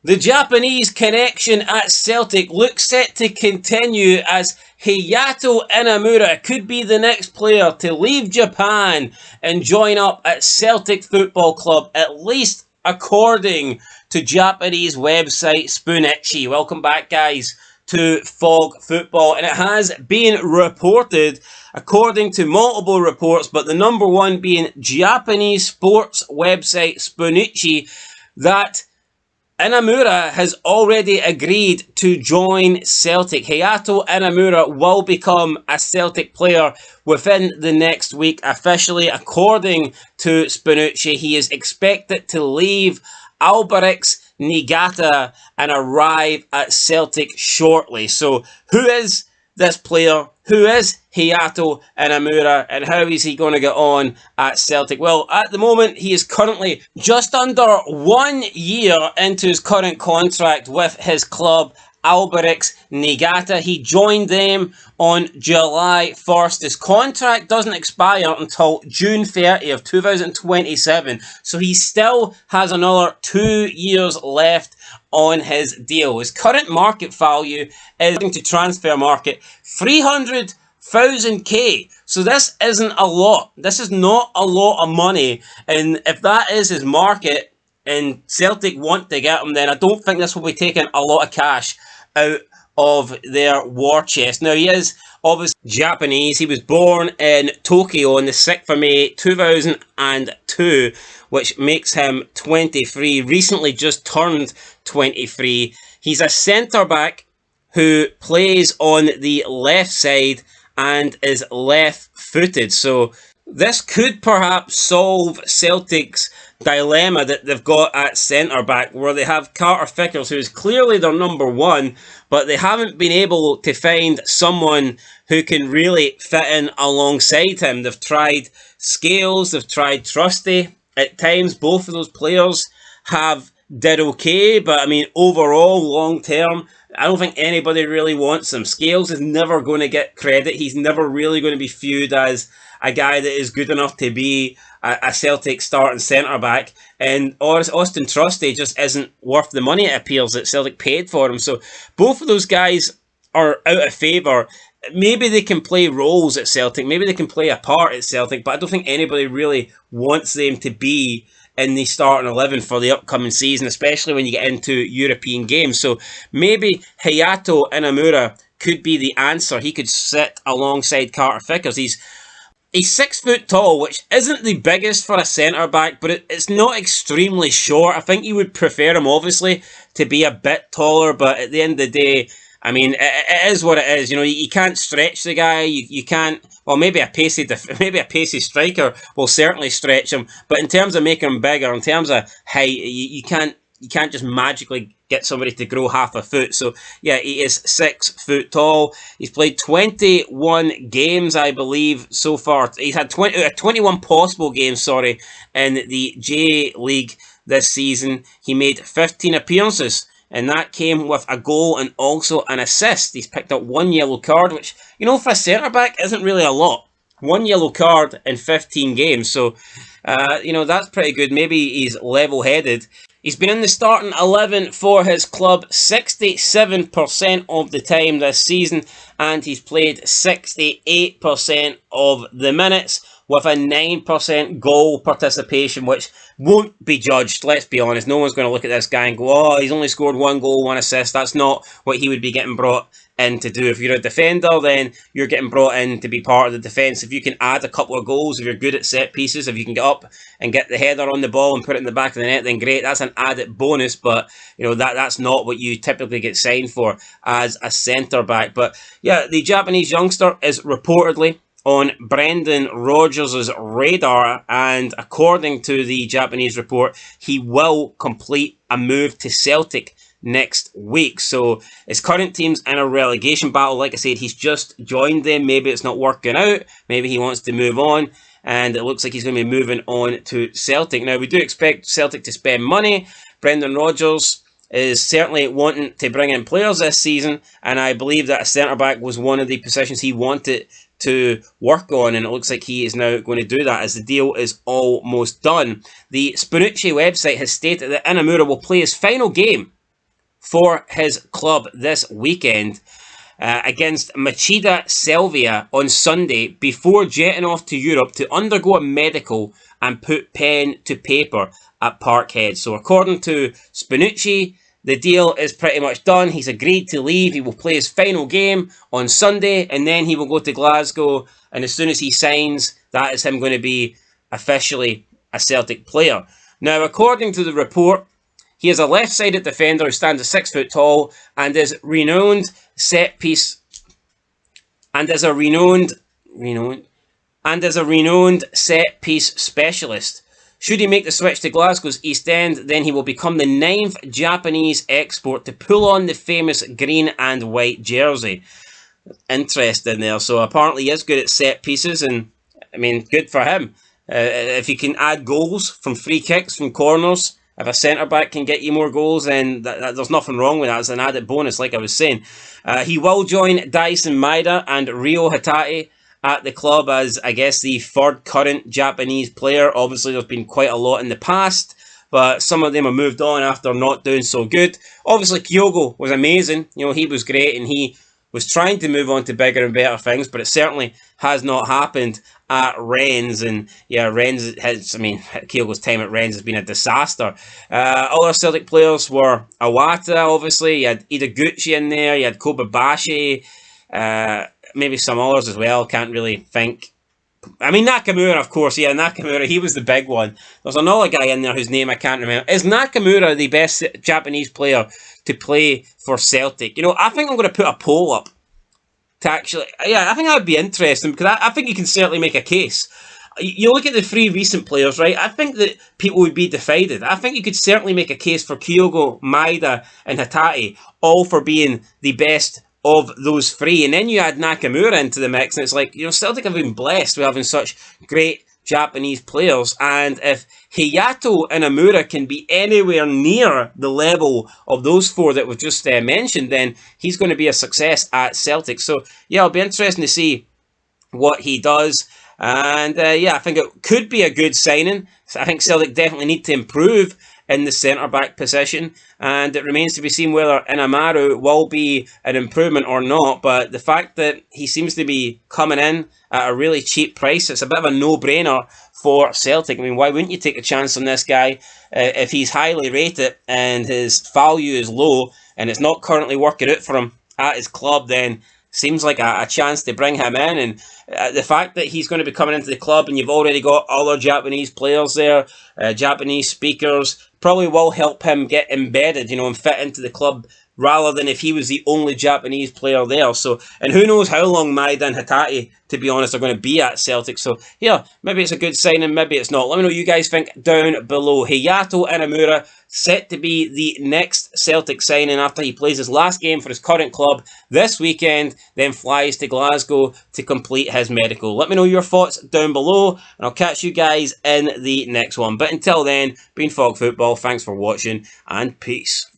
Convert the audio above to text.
The Japanese connection at Celtic looks set to continue as Hayato Inamura could be the next player to leave Japan and join up at Celtic Football Club, at least according to Japanese website Spunichi. Welcome back, guys, to Fog Football. And it has been reported, according to multiple reports, but the number one being Japanese sports website Spunichi, that Inamura has already agreed to join Celtic. Hayato Inamura will become a Celtic player within the next week. Officially, according to Spunichi, he is expected to leave Albirex Niigata and arrive at Celtic shortly. So, who is this player? Who is Hayato Inamura, and how is he going to get on at Celtic? Well, at the moment, he is currently just under 1 year into his current contract with his club, Albirex Niigata. He joined them on July 1st. His contract doesn't expire until June 30th, 2027, so he still has another 2 years left on his deal. His current market value is, according to Transfer Market, 300,000k. So this isn't a lot. This is not a lot of money. And if that is his market and Celtic want to get him, then I don't think this will be taking a lot of cash out of their war chest. Now, he is obviously Japanese. He was born in Tokyo on the 6th of May 2002, which makes him 23, recently just turned 23. He's a centre-back who plays on the left side and is left-footed. So this could perhaps solve Celtic's dilemma that they've got at centre-back, where they have Carter Vickers, who is clearly their number one, but they haven't been able to find someone who can really fit in alongside him. They've tried Scales, they've tried Trusty. At times, both of those players have did okay, but I mean, overall, long term, I don't think anybody really wants him. Scales is never going to get credit. He's never really going to be viewed as a guy that is good enough to be a Celtic starting centre-back. And Austin Trusty just isn't worth the money, it appears, that Celtic paid for him. So both of those guys are out of favour. Maybe they can play roles at Celtic. Maybe they can play a part at Celtic, but I don't think anybody really wants them to be in the starting 11 for the upcoming season, especially when you get into European games. So maybe Hayato Inamura could be the answer. He could sit alongside Carter Vickers. He's 6 foot tall, which isn't the biggest for a centre-back, but it's not extremely short. I think you would prefer him, obviously, to be a bit taller, but at the end of the day, I mean, it is what it is. You know, you can't stretch the guy. You can't. Well, maybe a pacey striker will certainly stretch him. But in terms of making him bigger, in terms of height, you can't just magically get somebody to grow half a foot. So yeah, he is 6 foot tall. He's played 21 games, I believe, so far. He's had 21 possible games, in the J League this season. He made 15 appearances, and that came with a goal and also an assist. He's picked up 1 yellow card, which, you know, for a centre-back isn't really a lot. 1 yellow card in 15 games, so, you know, that's pretty good. Maybe he's level-headed. He's been in the starting 11 for his club 67% of the time this season, and he's played 68% of the minutes, with a 9% goal participation, which won't be judged, let's be honest. No one's going to look at this guy and go, oh, he's only scored 1 goal, 1 assist. That's not what he would be getting brought in to do. If you're a defender, then you're getting brought in to be part of the defence. If you can add a couple of goals, if you're good at set pieces, if you can get up and get the header on the ball and put it in the back of the net, then great. That's an added bonus, but you know that's not what you typically get signed for as a centre-back. But yeah, the Japanese youngster is reportedly on Brendan Rodgers' radar, and according to the Japanese report, he will complete a move to Celtic next week. So his current team's in a relegation battle. Like I said, he's just joined them. Maybe it's not working out. Maybe he wants to move on, and it looks like he's going to be moving on to Celtic. Now, we do expect Celtic to spend money. Brendan Rodgers is certainly wanting to bring in players this season, and I believe that a centre-back was one of the positions he wanted to work on, and it looks like he is now going to do that as the deal is almost done. The Spunichi website has stated that Inamura will play his final game for his club this weekend against Machida Selvia on Sunday before jetting off to Europe to undergo a medical and put pen to paper at Parkhead. So according to Spinucci, the deal is pretty much done. He's agreed to leave. He will play his final game on Sunday, and then he will go to Glasgow. And as soon as he signs, that is him going to be officially a Celtic player. Now, according to the report, he is a left-sided defender who stands at 6 foot tall and is renowned set piece set piece specialist. Should he make the switch to Glasgow's East End, then he will become the 9th Japanese export to pull on the famous green and white jersey. Interesting there. So apparently he is good at set pieces, and I mean, good for him. If you can add goals from free kicks, from corners, if a centre-back can get you more goals, then there's nothing wrong with that. It's an added bonus, like I was saying. He will join Daisen Maeda and Ryo Hatate at the club as, I guess, the third current Japanese player. Obviously, there's been quite a lot in the past, but some of them have moved on after not doing so good. Obviously, Kyogo was amazing. You know, he was great, and he was trying to move on to bigger and better things, but it certainly has not happened at Rennes. And yeah, Rennes has, I mean, Kyogo's time at Rennes has been a disaster. Other Celtic players were Awata, obviously. You had Idaguchi in there. You had Kobayashi. Maybe some others as well. Can't really think. I mean, Nakamura, of course. Yeah, Nakamura, he was the big one. There's another guy in there whose name I can't remember. Is Nakamura the best Japanese player to play for Celtic? You know, I think I'm going to put a poll up to actually... Yeah, I think that would be interesting, because I think you can certainly make a case. You look at the three recent players, right? I think that people would be divided. I think you could certainly make a case for Kyogo, Maeda, and Hatate, all for being the best of those three. And then you add Nakamura into the mix, and it's like, you know, Celtic have been blessed with having such great Japanese players. And if Hayato Inamura can be anywhere near the level of those four that we've just mentioned, then he's going to be a success at Celtic. So, yeah, it'll be interesting to see what he does. And, yeah, I think it could be a good signing. I think Celtic definitely need to improve in the centre-back position, and it remains to be seen whether Inamura will be an improvement or not. But the fact that he seems to be coming in at a really cheap price, it's a bit of a no-brainer for Celtic. I mean, why wouldn't you take a chance on this guy if he's highly rated and his value is low and it's not currently working out for him at his club? Then seems like a chance to bring him in. And the fact that he's going to be coming into the club and you've already got other Japanese players there, Japanese speakers, probably will help him get embedded, you know, and fit into the club, rather than if he was the only Japanese player there. So, and who knows how long Maeda and Hatate, to be honest, are going to be at Celtic. So, yeah, maybe it's a good signing, maybe it's not. Let me know what you guys think down below. Hayato Inamura, set to be the next Celtic signing after he plays his last game for his current club this weekend, then flies to Glasgow to complete his medical. Let me know your thoughts down below, and I'll catch you guys in the next one. But until then, been Fog Football, thanks for watching, and peace.